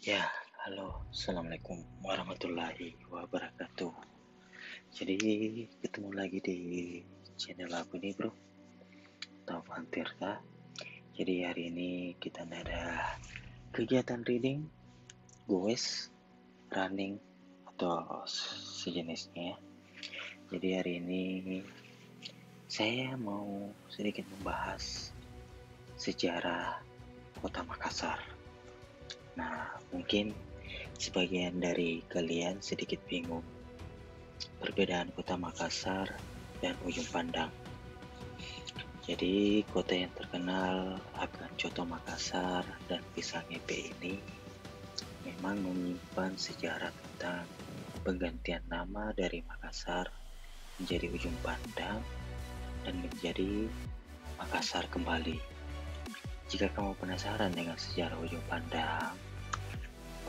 Ya, halo, assalamualaikum warahmatullahi wabarakatuh. Jadi ketemu lagi di channel aku nih bro, Taufan Tirta. Jadi hari ini kita ada kegiatan reading, goes, running atau sejenisnya. Jadi hari ini saya mau sedikit membahas sejarah Kota Makassar. Nah, mungkin sebagian dari kalian sedikit bingung perbedaan Kota Makassar dan Ujung Pandang. Jadi kota yang terkenal akan coto Makassar dan pisang epe ini memang menyimpan sejarah tentang penggantian nama dari Makassar menjadi Ujung Pandang dan menjadi Makassar kembali. Jika kamu penasaran dengan sejarah Ujung Pandang,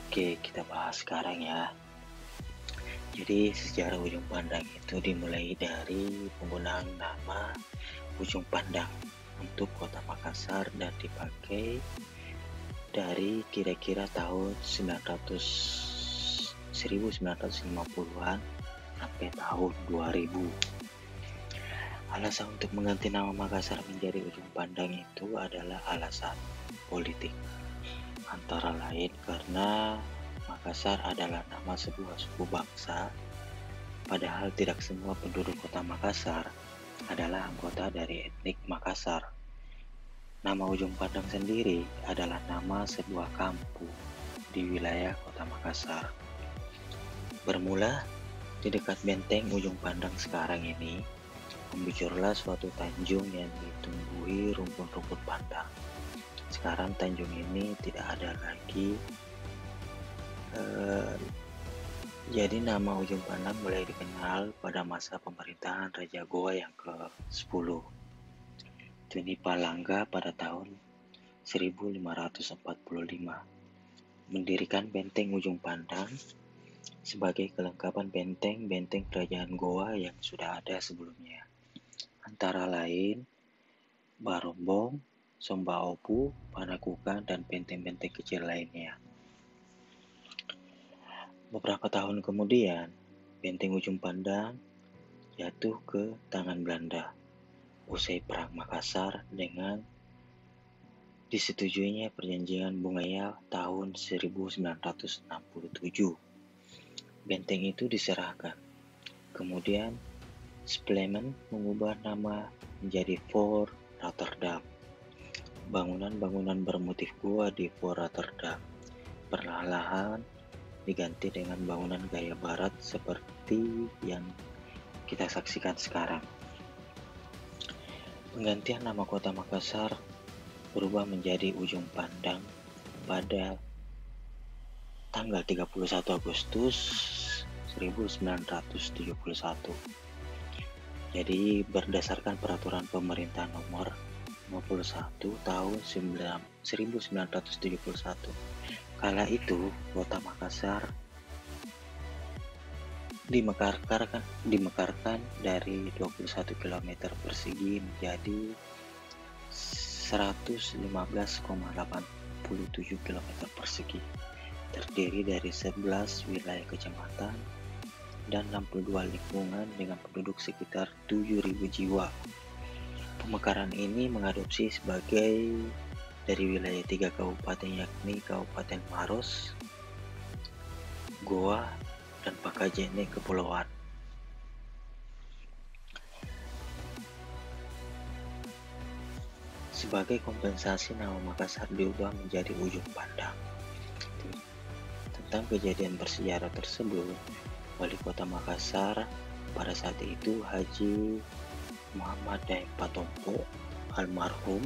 oke, kita bahas sekarang ya. Jadi sejarah Ujung Pandang itu dimulai dari penggunaan nama Ujung Pandang untuk kota Makassar dan dipakai dari kira-kira tahun 1950-an sampai tahun 2000. Alasan untuk mengganti nama Makassar menjadi Ujung Pandang itu adalah alasan politik. Antara lain karena Makassar adalah nama sebuah suku bangsa, padahal tidak semua penduduk kota Makassar adalah anggota dari etnik Makassar. Nama Ujung Pandang sendiri adalah nama sebuah kampung di wilayah kota Makassar. Bermula di dekat benteng Ujung Pandang sekarang ini, membucurlah suatu tanjung yang ditumbuhi rumput-rumput pandang. Sekarang tanjung ini tidak ada lagi. Jadi nama Ujung Pandang mulai dikenal pada masa pemerintahan Raja Goa yang ke-10, Tuni Palangga pada tahun 1545. Mendirikan benteng Ujung Pandang sebagai kelengkapan benteng-benteng kerajaan Goa yang sudah ada sebelumnya. Antara lain Barombong, Sombaopu, Panakukan, dan benteng-benteng kecil lainnya. Beberapa tahun kemudian, benteng Ujung Pandang jatuh ke tangan Belanda usai Perang Makassar dengan disetujuinya Perjanjian Bungaya tahun 1967. Benteng itu diserahkan. Kemudian, Spelman mengubah nama menjadi Fort Rotterdam. Bangunan-bangunan bermotif gua di Fort Rotterdam perlahan-lahan diganti dengan bangunan gaya barat seperti yang kita saksikan sekarang. Penggantian nama kota Makassar berubah menjadi Ujung Pandang pada tanggal 31 Agustus 1971. Jadi berdasarkan peraturan pemerintah nomor 51 tahun 1971. Kala itu kota Makassar dimekarkan dari 21 km persegi menjadi 115,87 km persegi, terdiri dari 11 wilayah kecamatan dan 62 lingkungan dengan penduduk sekitar 7.000 jiwa. Pemekaran ini mengadopsi sebagai dari wilayah 3 kabupaten yakni Kabupaten Maros, Goa, dan Pakajene Kepulauan. Sebagai kompensasi nama Makassar diubah menjadi Ujung Pandang. Tentang kejadian bersejarah tersebut, Wali Kota Makassar pada saat itu Haji Muhammad Daeng Patompo almarhum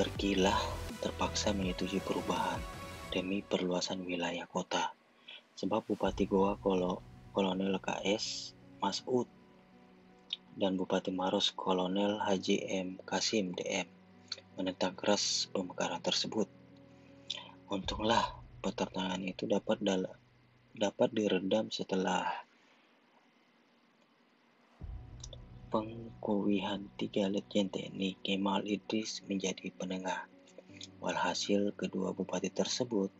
berkilah terpaksa menyetujui perubahan demi perluasan wilayah kota. Sebab Bupati Goa Kolonel KS Mas'ud dan Bupati Maros Kolonel Haji M. Kasim DM menentang keras pemekaran tersebut. Untunglah pertentangan itu dapat diredam setelah pengkuwihan 3 Letjen TNI Kemal Idris menjadi penengah. Walhasil kedua bupati tersebut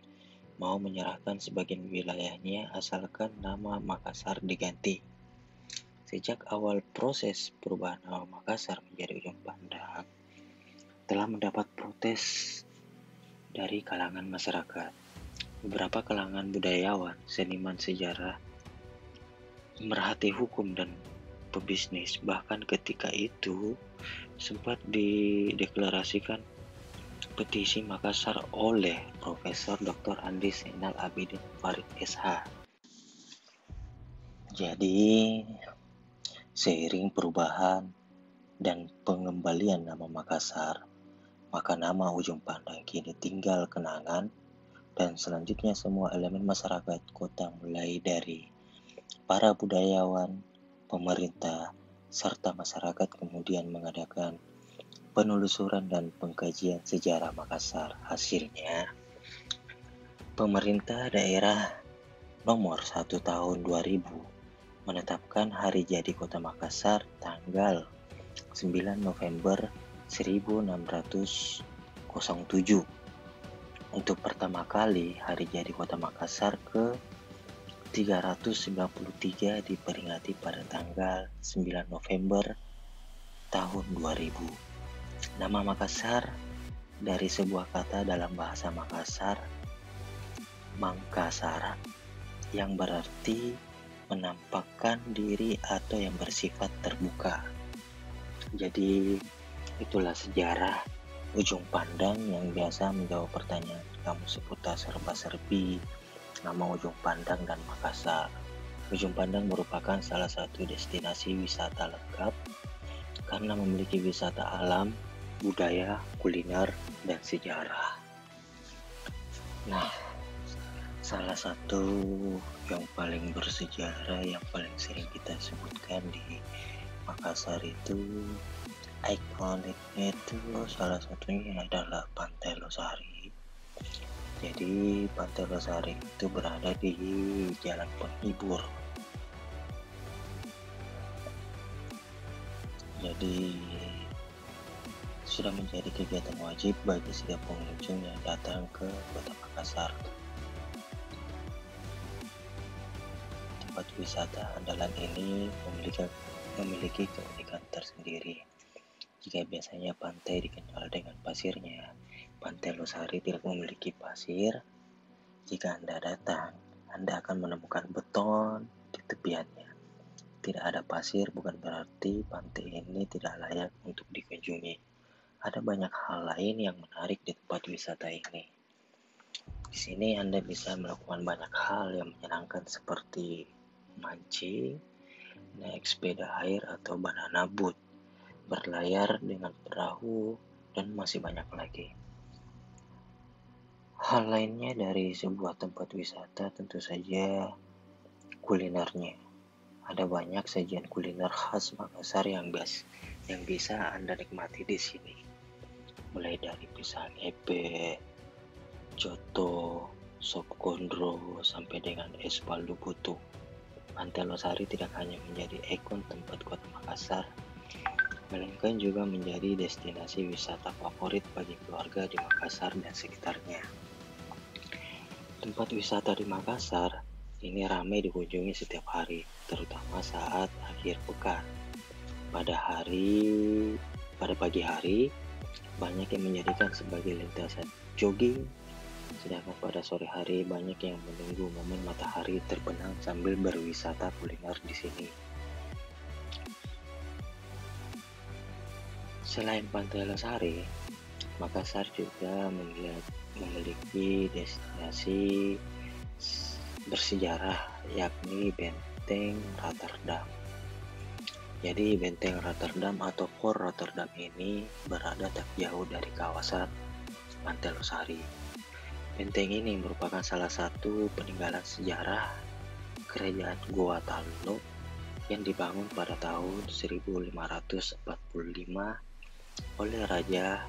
mau menyerahkan sebagian wilayahnya asalkan nama Makassar diganti. Sejak awal proses perubahan nama Makassar menjadi Ujung Pandang, telah mendapat protes dari kalangan masyarakat. Beberapa kalangan budayawan, seniman sejarah, merhati hukum dan pebisnis, bahkan ketika itu sempat dideklarasikan petisi Makassar oleh Profesor Dr. Andi Zainal Abidin Farid SH. Jadi, seiring perubahan dan pengembalian nama Makassar, maka nama Ujung Pandang kini tinggal kenangan, dan selanjutnya semua elemen masyarakat kota mulai dari para budayawan, pemerintah, serta masyarakat kemudian mengadakan penelusuran dan pengkajian sejarah Makassar. Hasilnya, pemerintah daerah nomor 1 tahun 2000 menetapkan hari jadi kota Makassar tanggal 9 November 1607. Untuk pertama kali hari jadi kota Makassar ke 393 diperingati pada tanggal 9 November tahun 2000. Nama Makassar dari sebuah kata dalam bahasa Makassar, Mangkasar, yang berarti menampakkan diri atau yang bersifat terbuka. Jadi itulah sejarah Ujung Pandang yang biasa menjawab pertanyaan kamu seputar serba-serbi nama Ujung Pandang dan Makassar. Ujung Pandang merupakan salah satu destinasi wisata lengkap karena memiliki wisata alam, budaya, kuliner, dan sejarah. Nah, salah satu yang paling bersejarah, yang paling sering kita sebutkan di Makassar itu, ikoniknya itu salah satunya adalah Pantai Losari. Jadi Pantai Losari itu berada di Jalan Penghibur. Jadi sudah menjadi kegiatan wajib bagi setiap pengunjung yang datang ke Kota Makassar. Tempat wisata andalan ini memiliki keunikan tersendiri. Jika biasanya pantai dikenal dengan pasirnya, Pantai Losari tidak memiliki pasir. Jika Anda datang, Anda akan menemukan beton di tepiannya. Tidak ada pasir bukan berarti pantai ini tidak layak untuk dikunjungi. Ada banyak hal lain yang menarik di tempat wisata ini. Di sini Anda bisa melakukan banyak hal yang menyenangkan seperti mancing, naik sepeda air atau banana boat, berlayar dengan perahu, dan masih banyak lagi. Hal lainnya dari sebuah tempat wisata tentu saja kulinernya. Ada banyak sajian kuliner khas Makassar yang bisa Anda nikmati di sini. Mulai dari pisang epe, coto, sop kondro, sampai dengan es baldo butuh. Pantai Losari tidak hanya menjadi ikon tempat kota Makassar, melainkan juga menjadi destinasi wisata favorit bagi keluarga di Makassar dan sekitarnya. Tempat wisata di Makassar ini ramai dikunjungi setiap hari, terutama saat akhir pekan. Pada pagi hari, banyak yang menjadikan sebagai lintasan jogging, sedangkan pada sore hari banyak yang menunggu momen matahari terbenam sambil berwisata kuliner di sini. Selain Pantai Losari, Makassar juga memiliki destinasi bersejarah, yakni Benteng Rotterdam. Jadi Benteng Rotterdam atau Fort Rotterdam ini berada tak jauh dari kawasan Pantai Losari. Benteng ini merupakan salah satu peninggalan sejarah Kerajaan Goa Tallo yang dibangun pada tahun 1545 oleh Raja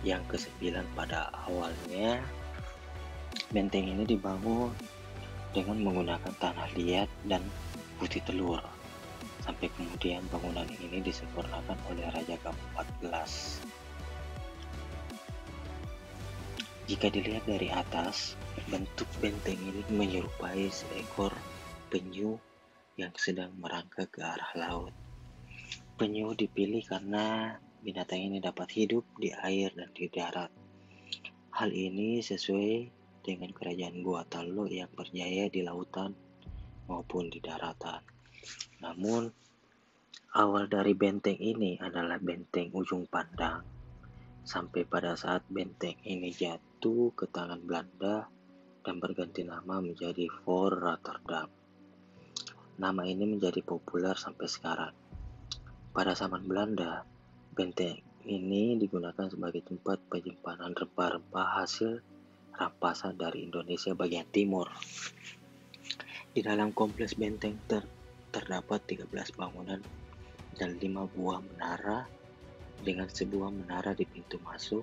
yang ke-9. Pada awalnya, benteng ini dibangun dengan menggunakan tanah liat dan putih telur, sampai kemudian bangunan ini disempurnakan oleh Raja ke-14. Jika dilihat dari atas, bentuk benteng ini menyerupai seekor penyu yang sedang merangkak ke arah laut. Penyu dipilih karena binatang ini dapat hidup di air dan di darat. Hal ini sesuai dengan kerajaan Gua Tallo yang berjaya di lautan maupun di daratan. Namun, awal dari benteng ini adalah benteng Ujung Pandang. Sampai pada saat benteng ini jatuh ke tangan Belanda dan berganti nama menjadi Fort Rotterdam. Nama ini menjadi populer sampai sekarang. Pada zaman Belanda, benteng ini digunakan sebagai tempat penyimpanan rempah-rempah hasil rampasan dari Indonesia bagian timur. Di dalam kompleks benteng terdapat 13 bangunan dan 5 buah menara dengan sebuah menara di pintu masuk,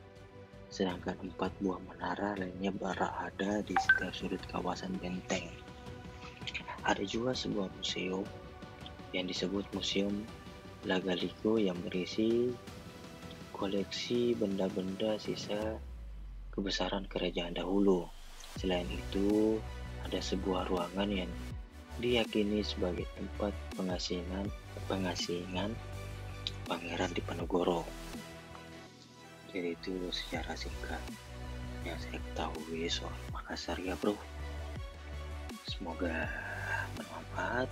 sedangkan 4 buah menara lainnya berada di setiap sudut kawasan benteng. Ada juga sebuah museum yang disebut Museum Lagaliko yang berisi koleksi benda-benda sisa kebesaran kerajaan dahulu. Selain itu, ada sebuah ruangan yang diyakini sebagai tempat pengasingan Pangeran Diponegoro. Jadi itu secara singkat yang saya ketahui soal Makassar ya bro. Semoga bermanfaat.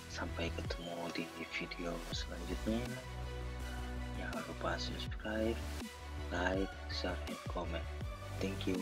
Sampai ketemu di video selanjutnya. Jangan lupa subscribe, like, share, and comment. Thank you.